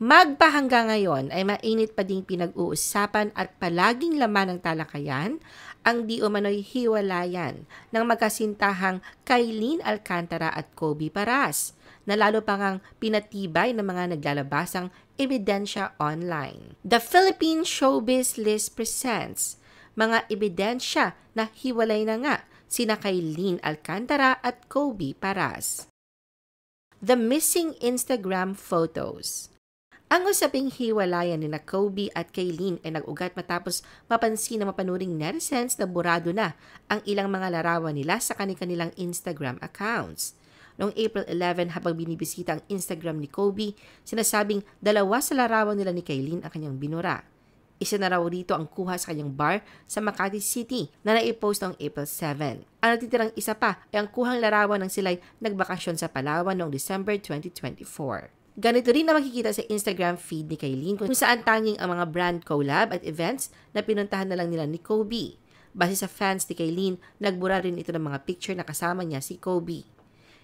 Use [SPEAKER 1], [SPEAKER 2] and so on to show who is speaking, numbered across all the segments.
[SPEAKER 1] Magpahanggang ngayon ay mainit pa ding pinag-uusapan at palaging laman ng talakayan ang di umano'y hiwalayan ng magkasintahang Kailin Alcantara at Kobe Paras, na lalo pa ngang pinatibay ng mga naglalabasang ebidensya online. The Philippine Showbiz List presents mga ebidensya na hiwalay na nga sina Kailin Alcantara at Kobe Paras. The missing Instagram photos. Ang usaping hiwalayan ni Kobe at Kailin ay nag-ugat matapos mapansin na mapanuring netizens na burado na ang ilang mga larawan nila sa kanilang Instagram accounts. Noong April 11, habang binibisita ang Instagram ni Kobe, sinasabing dalawa sa larawan nila ni Kailin ang kanyang binura. Isa na raw dito ang kuha sa kanyang bar sa Makati City na naipost noong April 7. Ang natitirang isa pa ay ang kuhang larawan ng sila'y nagbakasyon sa Palawan noong December 2024. Ganito rin na makikita sa Instagram feed ni Kailin kung saan tanging ang mga brand collab at events na pinuntahan na lang nila ni Kobe. Base sa fans ni Kailin, nagbura rin ito ng mga picture na kasama niya si Kobe.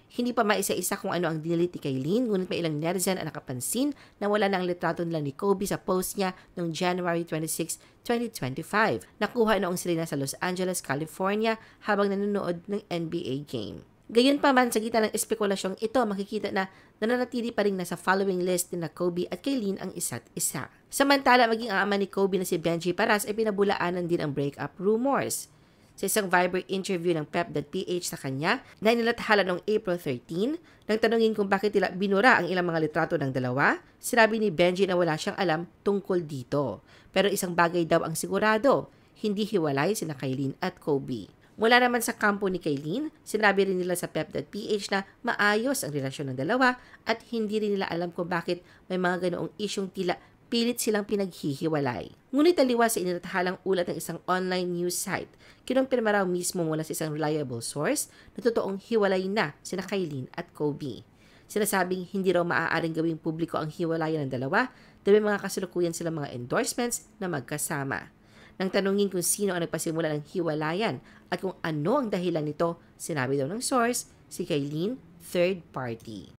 [SPEAKER 1] Hindi pa maisa-isa kung ano ang dinilit ni Kailin, ngunit may ilang netizen ang nakapansin na wala na ang litrato nila ni Kobe sa post niya noong January 26, 2025. Nakuha noong sila sa Los Angeles, California habang nanonood ng NBA game. Gayunpaman, sa gitna ng espekulasyong ito, makikita na nananatili pa rin nasa following list ni Kobe at Kailin ang isa't isa. Samantala, maging ang ama ni Kobe na si Benji Paras ay pinabulaanan din ang breakup rumors. Sa isang Viber interview ng Pep.ph sa kanya na inilathala noong April 13, nang tanungin kung bakit nila binura ang ilang mga litrato ng dalawa, sinabi ni Benji na wala siyang alam tungkol dito. Pero isang bagay daw ang sigurado, hindi hiwalay sina Kailin at Kobe. Mula naman sa kampo ni Kailin, sinabi rin nila sa Pep.ph na maayos ang relasyon ng dalawa at hindi rin nila alam kung bakit may mga ganoong isyong tila pilit silang pinaghihiwalay. Ngunit taliwas sa inilathalang ulat ng isang online news site, kinumpirma raw mismo mula sa isang reliable source na totoong hiwalay na sina Kailin at Kobe. Sinasabing hindi raw maaaring gawing publiko ang hiwalayan ng dalawa dahil may mga kasalukuyan silang mga endorsements na magkasama. Nang tanungin kung sino ang nagpasimula ng hiwalayan at kung ano ang dahilan nito, sinabi daw ng source, si Kailin, third party.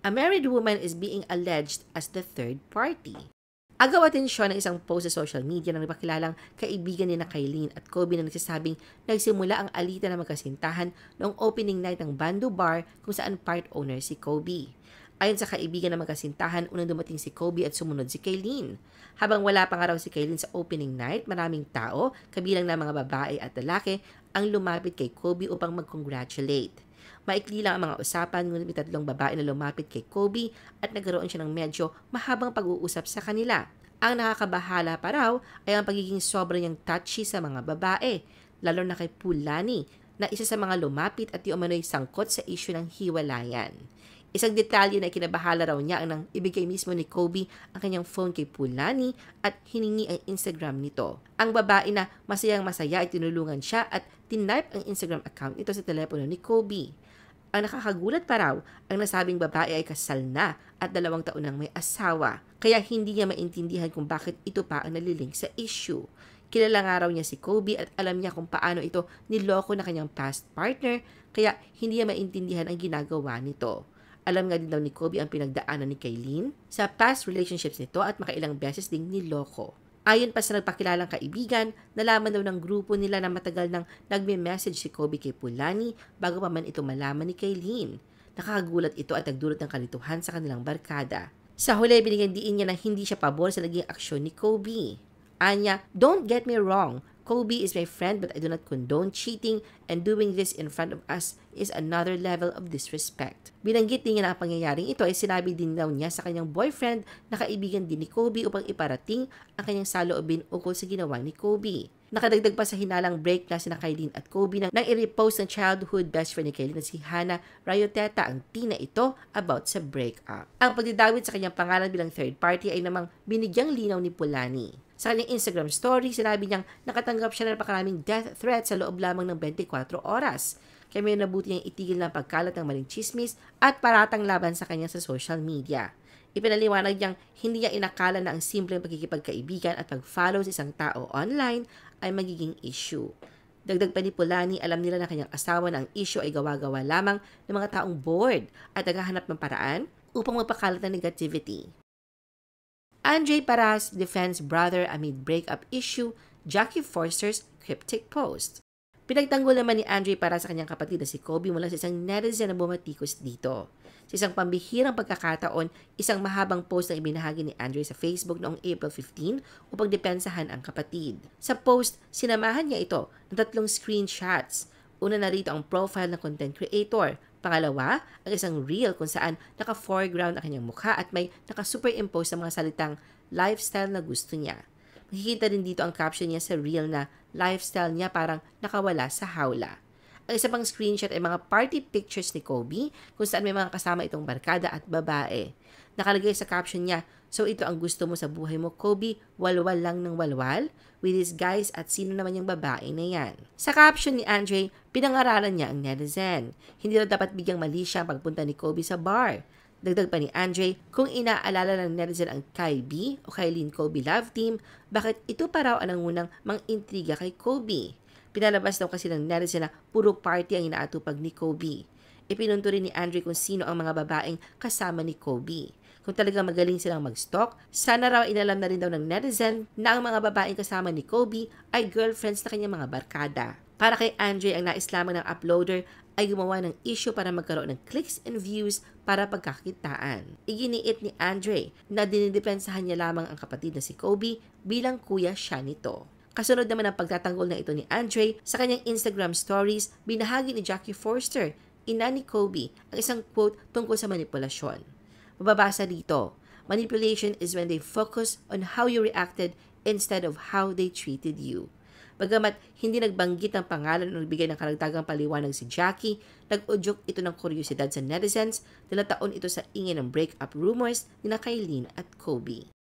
[SPEAKER 1] A married woman is being alleged as the third party. Agaw atensyon ng isang post sa social media ng napakilalang kaibigan ni Kailin at Kobe na nagsasabing nagsimula ang alitan ng magkasintahan noong opening night ng Bando Bar kung saan part owner si Kobe. Ayon sa kaibigan ng magkasintahan, unang dumating si Kobe at sumunod si Kailin. Habang wala pa nga raw si Kailin sa opening night, maraming tao, kabilang na mga babae at lalaki, ang lumapit kay Kobe upang mag-congratulate. Maikli lang ang mga usapan, ngunit may tatlong babae na lumapit kay Kobe at nagkaroon siya ng medyo mahabang pag-uusap sa kanila. Ang nakakabahala pa raw ay ang pagiging sobrang niyang touchy sa mga babae, lalo na kay Pulani, na isa sa mga lumapit at di umano'y sangkot sa issue ng hiwalayan. Isang detalye na ikinabahala raw niya ang nang ibigay mismo ni Kobe ang kanyang phone kay Pulani at hiningi ang Instagram nito. Ang babae na masayang-masaya ay tinulungan siya at tinype ang Instagram account nito sa telepono ni Kobe. Ang nakakagulat pa raw, ang nasabing babae ay kasal na at 2 taon nang may asawa, kaya hindi niya maintindihan kung bakit ito pa ang nalilink sa issue. Kilala nga raw niya si Kobe at alam niya kung paano ito niloko na kanyang past partner, kaya hindi niya maintindihan ang ginagawa nito. Alam nga din daw ni Kobe ang pinagdaanan ni Kailin sa past relationships nito at makailang beses ding niloko. Ayon pa sa nagpakilalang kaibigan, nalaman daw ng grupo nila na matagal nang nagme-message si Kobe kay Pulani bago pa man ito malaman ni Kailin. Nakakagulat ito at nagdulot ng kalituhan sa kanilang barkada. Sa huli, binigyan diin niya na hindi siya pabor sa naging aksyon ni Kobe. Anya, "Don't get me wrong, Kobe is my friend but I do not condone cheating and doing this in front of us is another level of disrespect." Binanggit din niya na ang pangyayaring ito ay sinabi din daw niya sa kanyang boyfriend na kaibigan din ni Kobe upang iparating ang kanyang saloobin ukol sa ginawa ni Kobe. Nakadagdag pa sa hinalang break na sina Kailin at Kobe nang i-repost ng childhood best friend ni Kailin na si Hannah Rayoteta ang tina ito about sa breakup. Ang pagdidawit sa kanyang pangalan bilang third party ay namang binigyang linaw ni Pulani. Sa kanyang Instagram story, sinabi niyang nakatanggap siya ng napakaraming death threats sa loob lamang ng 24 oras. Kaya may nabuti niyang itigil ng pagkalat ng maling chismis at paratang laban sa kanya sa social media. Ipinaliwanag niyang hindi niya inakala na ang simpleng pagkikipagkaibigan at pag-follow sa isang tao online ay magiging issue. Dagdag pa ni Pulani, alam nila na kanyang asawa na ang issue ay gawa-gawa lamang ng mga taong bored at naghahanap ng paraan upang magpakalat ng negativity. Andre Paras defends brother amid breakup issue, Jackie Forster's cryptic post. Pinagtanggol naman ni Andre Paras sa kanyang kapatid na si Kobe mula sa isang netizen na bumatikos dito. Sa isang pambihirang pagkakataon, isang mahabang post na ibinahagi ni Andre sa Facebook noong April 15 upang depensahan ang kapatid. Sa post, sinamahan niya ito ng 3 screenshots. Una na rito ang profile ng content creator. Pangalawa, ang isang reel kung saan naka-foreground ang kanyang mukha at may naka-superimpose sa mga salitang lifestyle na gusto niya. Makikita din dito ang caption niya sa reel na lifestyle niya parang nakawala sa hawla. Ang isa pang screenshot ay mga party pictures ni Kobe kung saan may mga kasama itong barkada at babae. Nakalagay sa caption niya, "So ito ang gusto mo sa buhay mo, Kobe, walwal lang ng walwal? With these guys at sino naman yung babae na yan?" Sa caption ni Andre, pinangaralan niya ang netizen. Hindi na dapat bigyang mali siya ang pagpunta ni Kobe sa bar. Dagdag pa ni Andre, kung inaalala ng netizen ang Kai B o Kylene Kobe love team, bakit ito pa raw ang nangunang mang-intriga kay Kobe? Pinalabas daw kasi ng netizen na puro party ang inaatupag ni Kobe. Ipinunto rin ni Andre kung sino ang mga babaeng kasama ni Kobe. Kung talagang magaling silang mag-stalk, sana raw inalam na rin daw ng netizen na ang mga babaeng kasama ni Kobe ay girlfriends na kanyang mga barkada. Para kay Andre, ang nais lamang ng uploader ay gumawa ng issue para magkaroon ng clicks and views para pagkakitaan. Iginiit ni Andre na dinidepensahan niya lamang ang kapatid na si Kobe bilang kuya siya nito. Kasunod naman ang pagtatanggol na ito ni Andre sa kanyang Instagram stories, binahagi ni Jackie Forster, ina ni Kobe, ang isang quote tungkol sa manipulasyon. Mababasa dito, "Manipulation is when they focus on how you reacted instead of how they treated you." Bagamat hindi nagbanggit ng pangalan o nagbigay ng karagdagang paliwanag si Jackie, nag-udyok ito ng kuryosidad sa netizens dahil taon ito sa ingay ng breakup rumors ni Kylene at Kobe.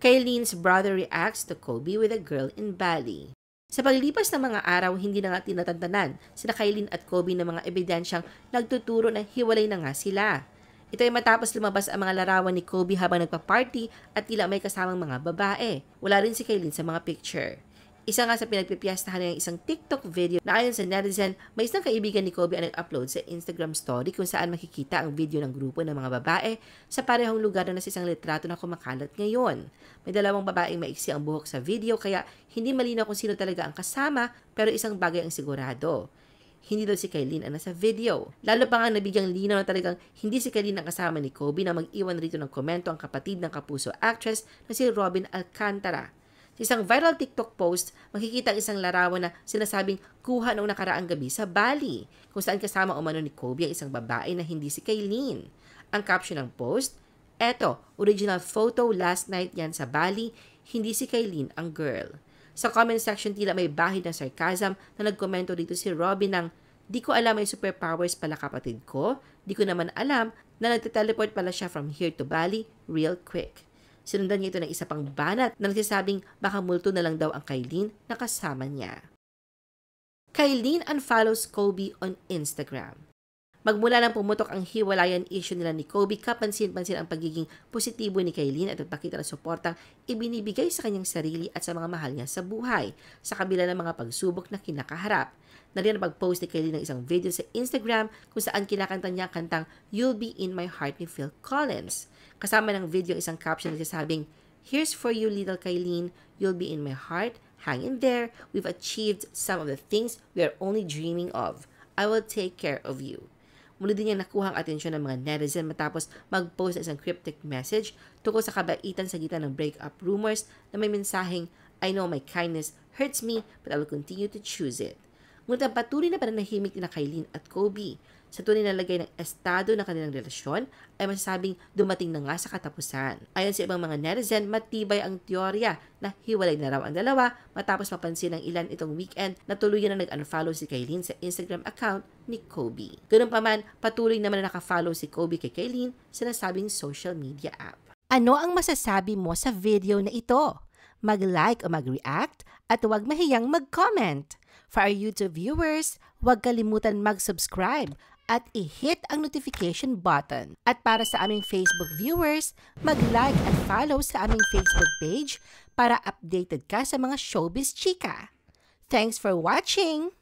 [SPEAKER 1] Kylene's brother reacts to Kobe with a girl in Bali. Sa paglipas ng mga araw, hindi na nga tinatantanan sina Kylene at Kobe ng mga ebidensyang nagtuturo na hiwalay na nga sila. Ito ay matapos lumabas ang mga larawan ni Kobe habang nagpa-party at tila may kasamang mga babae. Wala rin si Kylene sa mga picture. Isa nga sa pinagpipiyastahan ng isang TikTok video na ayon sa netizen, may isang kaibigan ni Kobe ang nag-upload sa Instagram story kung saan makikita ang video ng grupo ng mga babae sa parehong lugar na nasa isang litrato na kumakalat ngayon. May 2 babaeng maiksi ang buhok sa video kaya hindi malinaw kung sino talaga ang kasama, pero isang bagay ang sigurado. Hindi daw si Kylene ang nasa video. Lalo pa nga nabigyang linaw na talagang hindi si Kylene ang kasama ni Kobe na mag-iwan rito ng komento ang kapatid ng kapuso actress na si Robin Alcantara. Sa isang viral TikTok post, makikita ang isang larawan na sinasabing kuha noong nakaraang gabi sa Bali, kung saan kasama umano ni Kobe ang isang babae na hindi si Kylene. Ang caption ng post, "Eto, original photo last night yan sa Bali, hindi si Kylene ang girl." Sa comment section tila may bahid ng sarcasm na nagkomento dito si Robin ng, "Di ko alam may superpowers pala kapatid ko, di ko naman alam na nagte-teleport pala siya from here to Bali real quick." Sinundan niya ito ng isa pang banat na nagsasabing baka multo na lang daw ang Kylene na kasama niya. Kylene unfollows Kobe on Instagram. Magmula nang pumutok ang hiwalayan issue nila ni Kobe, kapansin-pansin ang pagiging positibo ni Kylene at nagpakita ng suportang ibinibigay sa kanyang sarili at sa mga mahal niya sa buhay, sa kabila ng mga pagsubok na kinakaharap. Nariyan ang pag-post ni Kylene ng isang video sa Instagram kung saan kinakanta niya kantang "You'll Be in My Heart" ni Phil Collins. Kasama ng video isang caption na nagsasabing, "Here's for you, little Kylene. You'll be in my heart. Hang in there. We've achieved some of the things we are only dreaming of. I will take care of you." Muli din niyang nakuha ang atensyon ng mga netizen matapos mag-post ng isang cryptic message tungkol sa kabaitan sa gitna ng breakup rumors na may mensaheng, "I know my kindness hurts me, but I will continue to choose it." Ngunit ang patuloy na pananahimik ni Kylene at Kobe sa tunay na lagay ng estado ng kanilang relasyon ay masasabing dumating na nga sa katapusan. Ayon sa ibang mga netizen, matibay ang teorya na hiwalay na raw ang dalawa matapos mapansin ng ilan itong weekend na tuluyan na nag-unfollow si Kylene sa Instagram account ni Kobe. Ganun pa man, patuloy naman na nakafollow si Kobe kay Kylene sa nasabing social media app. Ano ang masasabi mo sa video na ito? Mag-like o mag-react at huwag mahiyang mag-comment. For our YouTube viewers, huwag kalimutan mag-subscribe at i-hit ang notification button. At para sa aming Facebook viewers, mag-like at follow sa aming Facebook page para updated ka sa mga showbiz chika. Thanks for watching!